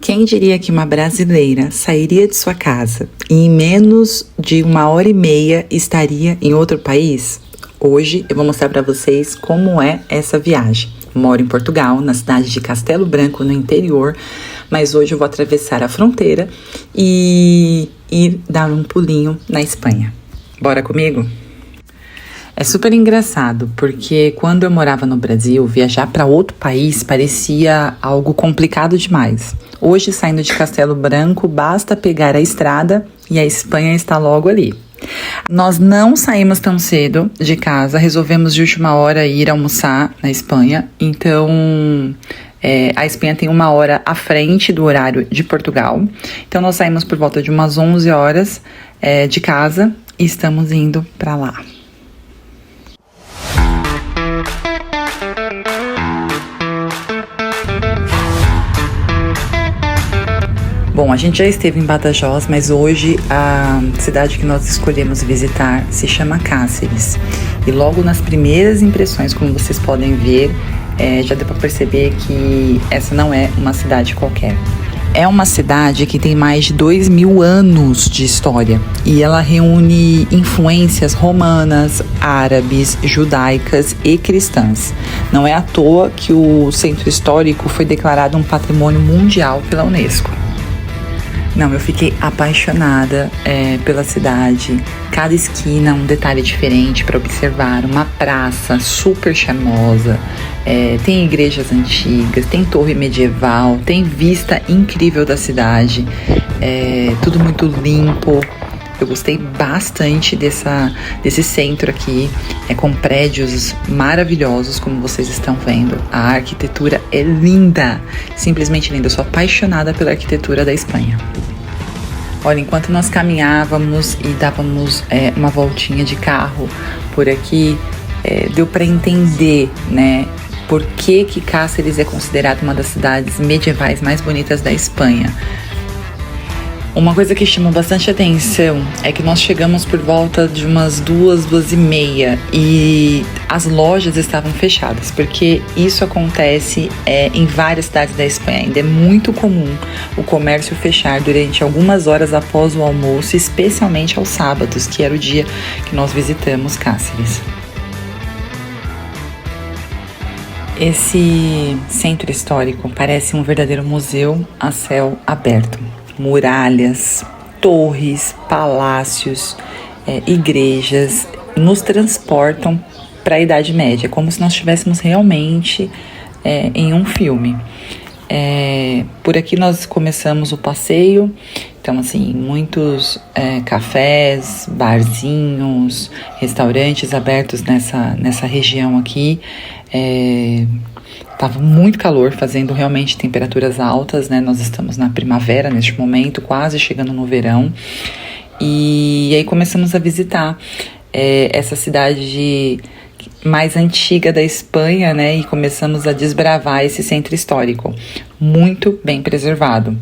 Quem diria que uma brasileira sairia de sua casa e em menos de 1h30 estaria em outro país? Hoje eu vou mostrar para vocês como é essa viagem. Moro em Portugal, na cidade de Castelo Branco, no interior, mas hoje eu vou atravessar a fronteira e ir dar um pulinho na Espanha. Bora comigo? É super engraçado, porque quando eu morava no Brasil, viajar para outro país parecia algo complicado demais. Hoje, saindo de Castelo Branco, basta pegar a estrada e a Espanha está logo ali. Nós não saímos tão cedo de casa, resolvemos de última hora ir almoçar na Espanha, então a Espanha tem 1 hora à frente do horário de Portugal. Então nós saímos por volta de umas 11 horas de casa e estamos indo para lá. Bom, a gente já esteve em Badajoz, mas hoje a cidade que nós escolhemos visitar se chama Cáceres. E logo nas primeiras impressões, como vocês podem ver, já deu para perceber que essa não é uma cidade qualquer. É uma cidade que tem mais de 2.000 anos de história e ela reúne influências romanas, árabes, judaicas e cristãs. Não é à toa que o centro histórico foi declarado um patrimônio mundial pela Unesco. Não, eu fiquei apaixonada pela cidade. Cada esquina um detalhe diferente para observar. Uma praça super charmosa, tem igrejas antigas, tem torre medieval, tem vista incrível da cidade, tudo muito limpo. Eu gostei bastante desse centro aqui, com prédios maravilhosos, como vocês estão vendo. A arquitetura é linda, simplesmente linda. Eu sou apaixonada pela arquitetura da Espanha. Olha, enquanto nós caminhávamos e dávamos uma voltinha de carro por aqui, deu para entender, né, por que Cáceres é considerada uma das cidades medievais mais bonitas da Espanha. Uma coisa que chamou bastante atenção é que nós chegamos por volta de umas 2h30 e as lojas estavam fechadas, porque isso acontece em várias cidades da Espanha. Ainda é muito comum o comércio fechar durante algumas horas após o almoço, especialmente aos sábados, que era o dia que nós visitamos Cáceres. Esse centro histórico parece um verdadeiro museu a céu aberto. Muralhas, torres, palácios, igrejas nos transportam para a Idade Média, como se nós estivéssemos realmente em um filme. Por aqui nós começamos o passeio, então assim, muitos cafés, barzinhos, restaurantes abertos nessa região aqui. Tava muito calor, fazendo realmente temperaturas altas, né? Nós estamos na primavera neste momento, quase chegando no verão. E aí começamos a visitar essa cidade mais antiga da Espanha, né? E começamos a desbravar esse centro histórico, muito bem preservado.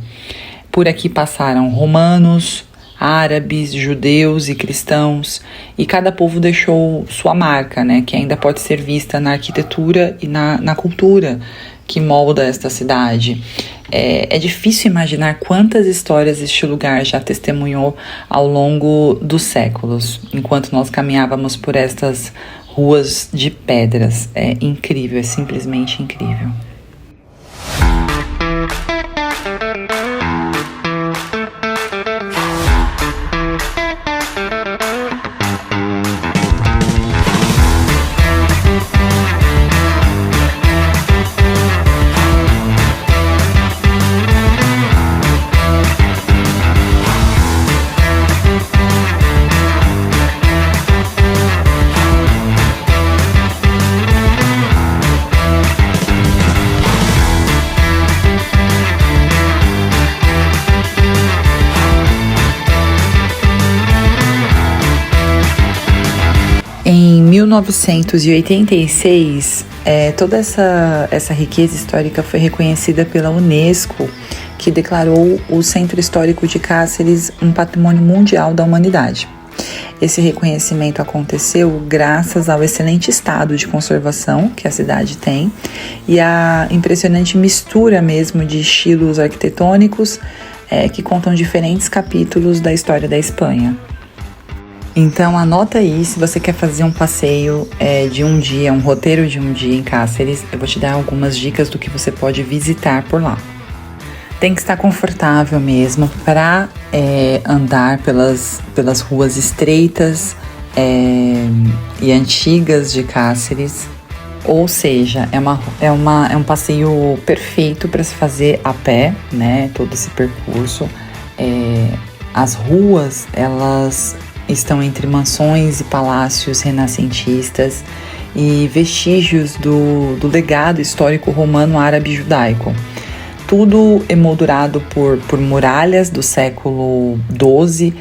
Por aqui passaram romanos, árabes, judeus e cristãos, e cada povo deixou sua marca, né, que ainda pode ser vista na arquitetura e na cultura que molda esta cidade. É difícil imaginar quantas histórias este lugar já testemunhou ao longo dos séculos, enquanto nós caminhávamos por estas ruas de pedras. É incrível, é simplesmente incrível. Em 1986, toda essa riqueza histórica foi reconhecida pela Unesco, que declarou o Centro Histórico de Cáceres um patrimônio mundial da humanidade. Esse reconhecimento aconteceu graças ao excelente estado de conservação que a cidade tem e a impressionante mistura mesmo de estilos arquitetônicos que contam diferentes capítulos da história da Espanha. Então anota aí, se você quer fazer um passeio de um dia, um roteiro de um dia em Cáceres, eu vou te dar algumas dicas do que você pode visitar por lá. Tem que estar confortável mesmo para andar pelas ruas estreitas e antigas de Cáceres. Ou seja, é um passeio perfeito para se fazer a pé, né? Todo esse percurso. As ruas, elas estão entre mansões e palácios renascentistas e vestígios do legado histórico romano, árabe e judaico. Tudo emoldurado por muralhas do século XII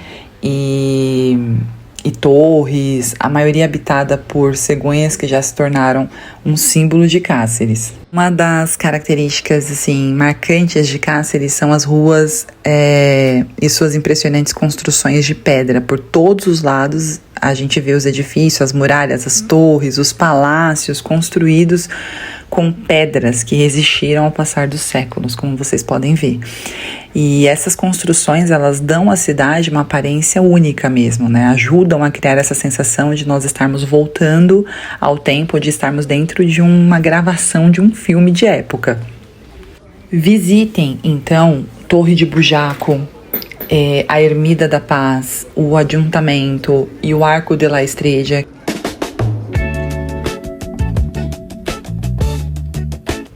e torres, a maioria habitada por cegonhas que já se tornaram um símbolo de Cáceres. Uma das características assim, marcantes de Cáceres são as ruas e suas impressionantes construções de pedra. Por todos os lados a gente vê os edifícios, as muralhas, as torres, os palácios construídos com pedras que resistiram ao passar dos séculos, como vocês podem ver. E essas construções, elas dão à cidade uma aparência única mesmo, né? Ajudam a criar essa sensação de nós estarmos voltando ao tempo, de estarmos dentro de uma gravação de um filme de época. Visitem, então, Torre de Burjaco, a Ermida da Paz, o Ajuntamento e o Arco de la Estrella.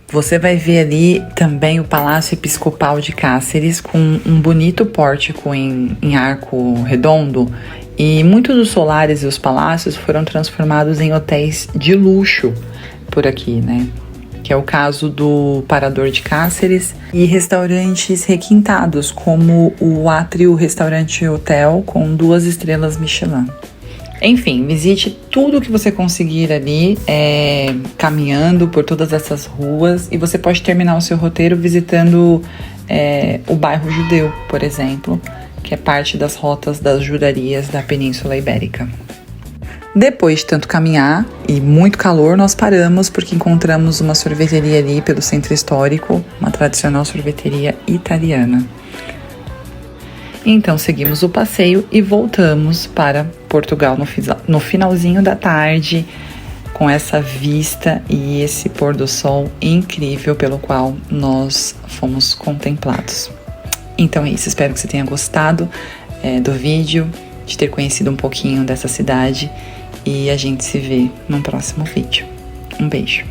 Você vai ver ali também o Palácio Episcopal de Cáceres com um bonito pórtico em arco redondo, e muitos dos solares e os palácios foram transformados em hotéis de luxo por aqui, né? Que é o caso do Parador de Cáceres, e restaurantes requintados como o Átrio Restaurante Hotel com 2 estrelas Michelin. Enfim, visite tudo que você conseguir ali, caminhando por todas essas ruas, e você pode terminar o seu roteiro visitando o bairro Judeu, por exemplo, que é parte das rotas das judarias da Península Ibérica. Depois de tanto caminhar e muito calor, nós paramos porque encontramos uma sorveteria ali pelo centro histórico, uma tradicional sorveteria italiana. Então seguimos o passeio e voltamos para Portugal no finalzinho da tarde, com essa vista e esse pôr do sol incrível pelo qual nós fomos contemplados. Então é isso, espero que você tenha gostado do vídeo, de ter conhecido um pouquinho dessa cidade, e a gente se vê num próximo vídeo. Um beijo!